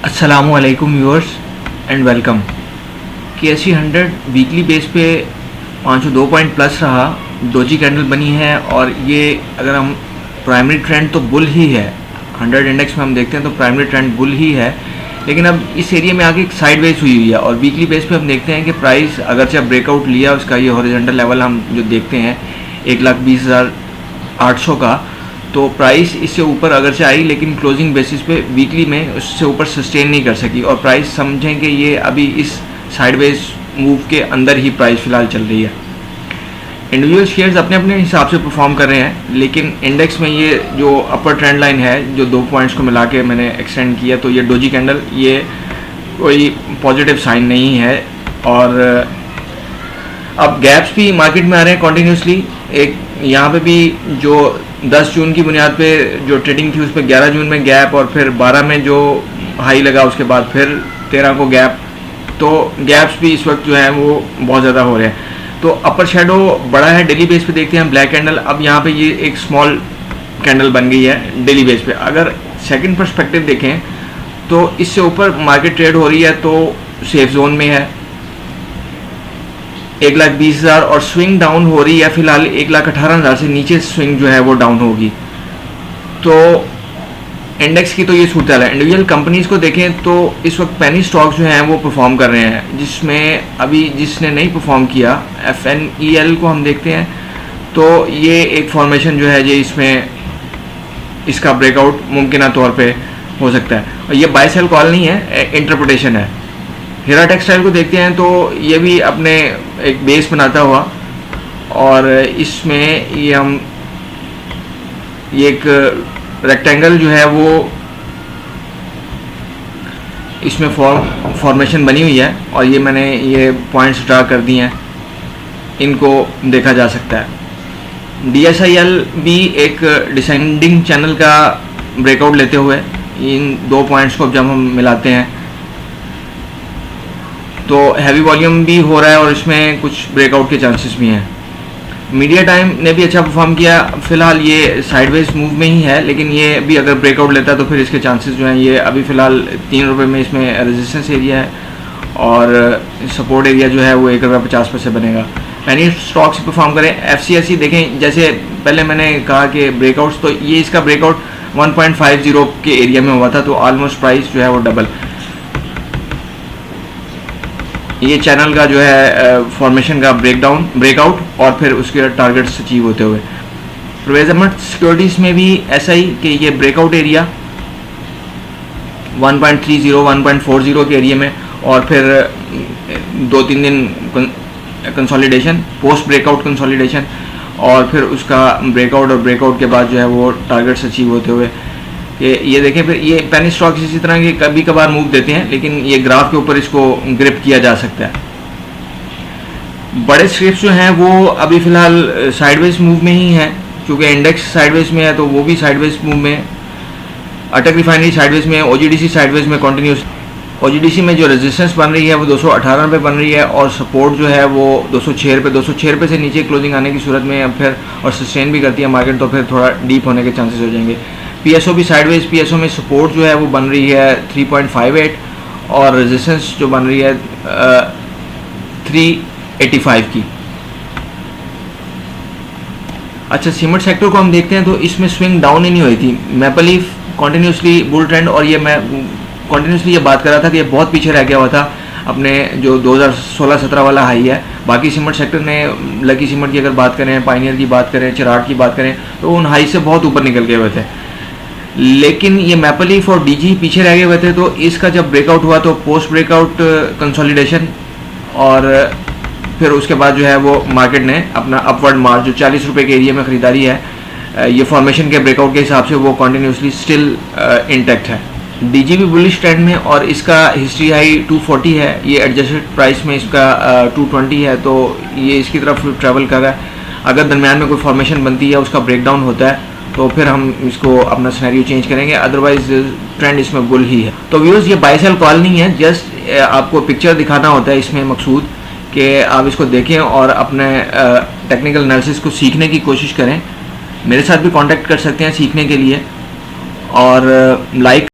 अस्सलामुअलैकुम viewers and welcome. KSE 100 weekly base पे 502 point plus रहा, डोजी कैंडल बनी है और ये अगर हम प्राइमरी ट्रेंड तो बुल ही है, 100 इंडेक्स में हम देखते हैं तो प्राइमरी ट्रेंड बुल ही है, लेकिन अब इस एरिया में आगे साइडवेज हुई है और वीकली बेस पे हम देखते हैं कि प्राइस अगरचे ब्रेकआउट लिया उसका ये हॉरिजॉन्टल लेवल हम जो देखते हैं 1,20,800 का, तो प्राइस इससे ऊपर अगरचे आई लेकिन क्लोजिंग बेसिस पे वीकली में उससे ऊपर सस्टेन नहीं कर सकी और प्राइस समझें कि ये अभी इस साइडवेज मूव के अंदर ही प्राइस फ़िलहाल चल रही है। इंडिविजुअल शेयर्स अपने अपने हिसाब से परफॉर्म कर रहे हैं, लेकिन इंडेक्स में ये जो अपर ट्रेंड लाइन है जो 2 पॉइंट्स को मिला के मैंने एक्सटेंड किया, तो ये डोजी कैंडल ये कोई पॉजिटिव साइन नहीं है। और अब गैप्स भी मार्केट में आ रहे हैं कॉन्टीन्यूसली। एक यहाँ पे भी जो 10 जून की बुनियाद पे जो ट्रेडिंग थी उस पर 11 जून में गैप और फिर 12 में जो हाई लगा उसके बाद फिर 13 को गैप, तो गैप्स भी इस वक्त जो है वो बहुत ज़्यादा हो रहे हैं। तो अपर शेडो बड़ा है, डेली बेस पे देखते हैं ब्लैक कैंडल, अब यहाँ पे ये एक स्मॉल कैंडल बन गई है डेली बेस पे। अगर सेकंड पर्सपेक्टिव देखें तो इससे ऊपर मार्केट ट्रेड हो रही है तो सेफ जोन में है 1,20,000 और स्विंग डाउन हो रही है फिलहाल 1,18,000 से नीचे स्विंग जो है वो डाउन होगी। तो इंडेक्स की तो ये सूरत है। इंडिविजुअल कंपनीज को देखें तो इस वक्त पेनी स्टॉक्स जो हैं वो परफॉर्म कर रहे हैं, जिसमें अभी जिसने नहीं परफॉर्म किया FNEL को हम देखते हैं तो ये एक फॉर्मेशन जो है ये इसमें इसका ब्रेकआउट मुमकिन तौर पे हो सकता है और ये बाय सेल कॉल नहीं है, इंटरप्रिटेशन है। हीरा टेक्सटाइल को देखते हैं तो ये भी अपने एक बेस बनाता हुआ और इसमें ये हम ये एक रेक्टेंगल जो है वो इसमें फॉर्मेशन बनी हुई है और ये मैंने ये पॉइंट्स ड्रा कर दिए हैं, इनको देखा जा सकता है। DSIL भी एक डिसेंडिंग चैनल का ब्रेकआउट लेते हुए इन 2 पॉइंट्स को जब हम मिलाते हैं तो हैवी वॉल्यूम भी हो रहा है और इसमें कुछ ब्रेकआउट के चांसेस भी हैं। मीडिया टाइम ने भी अच्छा परफॉर्म किया, फिलहाल ये साइडवेज मूव में ही है, लेकिन ये भी अगर ब्रेकआउट लेता है तो फिर इसके चांसेस जो हैं ये अभी फ़िलहाल 3 रुपये में इसमें रेजिस्टेंस एरिया है और सपोर्ट एरिया जो है वो 1.50 रुपये से बनेगा। पेनी स्टॉक्स परफॉर्म करें। FCSE देखें, जैसे पहले मैंने कहा कि ब्रेकआउट्स, तो ये इसका ब्रेकआउट 1.50 के एरिया में हुआ था, तो ऑलमोस्ट प्राइस जो है वो डबल। ये चैनल का जो है फॉर्मेशन का ब्रेकआउट और फिर उसके टारगेट्स अचीव होते हुए। परवेज अहमद सिक्योरिटीज़ में भी ऐसा ही कि ये ब्रेकआउट एरिया 1.30 1.40 के एरिया में और फिर 2-3 दिन कंसोलिडेशन, पोस्ट ब्रेकआउट कंसोलिडेशन और फिर उसका ब्रेकआउट के बाद जो है वो टारगेट्स अचीव होते हुए ये देखें। फिर ये पेनी स्टॉक्स इसी तरह के कभी कभार मूव देते हैं, लेकिन ये ग्राफ के ऊपर इसको ग्रिप किया जा सकता है। बड़े स्क्रिप्स जो हैं वो अभी फ़िलहाल साइडवेज मूव में ही हैं, क्योंकि इंडेक्स साइडवेज में है तो वो भी साइडवेज मूव में है। अटक रिफाइनरी साइडवेज में, OGDC साइडवेज में कॉन्टीन्यूस। OGDC में जो रेजिस्टेंस बन रही है वो 218 रुपये बन रही है और सपोर्ट जो है वो 206 रुपये से नीचे क्लोजिंग आने की सूरत में फिर और सस्टेन भी करती है मार्केट, तो फिर थोड़ा डीप होने के चांसेस हो जाएंगे। PSO भी साइडवेज, PSO में सपोर्ट जो है वो बन रही है 3.58 और रेजिस्टेंस जो बन रही है 385 की। अच्छा, सीमेंट सेक्टर को हम देखते हैं तो इसमें स्विंग डाउन ही नहीं हुई थी। Maple leaf continuously bull trend, और ये मैं कॉन्टीन्यूसली ये बात कर रहा था कि ये बहुत पीछे रह गया हुआ था अपने जो 2016-17 वाला हाई है। बाकी सीमेंट सेक्टर ने, लकी सीमेंट की अगर बात करें, पायनियर की बात करें, चिराग की बात करें, तो उन हाई से बहुत ऊपर निकल गए हुए थे, लेकिन ये मैपल लीफ और DG पीछे रह गए हुए थे। तो इसका जब ब्रेकआउट हुआ तो पोस्ट ब्रेकआउट कंसोलिडेशन और फिर उसके बाद जो है वो मार्केट ने अपना अपवर्ड मार्च जो 40 रुपये के एरिया में ख़रीदारी है, ये फॉर्मेशन के ब्रेकआउट के हिसाब से वो कॉन्टीन्यूसली स्टिल इंटैक्ट है। DG भी बुलिश ट्रेंड में और इसका हिस्ट्री हाई 240 है, ये एडजस्टेड प्राइस में इसका 220 है, तो ये इसकी तरफ ट्रैवल कर रहा है। अगर दरमियान में कोई फॉर्मेशन बनती है, उसका ब्रेकडाउन होता है, तो फिर हम इसको अपना सिनेरियो चेंज करेंगे, अदरवाइज ट्रेंड इसमें बुल ही है। तो व्यूअर्स, ये बाय सेल कॉल नहीं है, जस्ट आपको पिक्चर दिखाना होता है इसमें मकसूद कि आप इसको देखें और अपने टेक्निकल एनालिसिस को सीखने की कोशिश करें। मेरे साथ भी कांटेक्ट कर सकते हैं सीखने के लिए और लाइक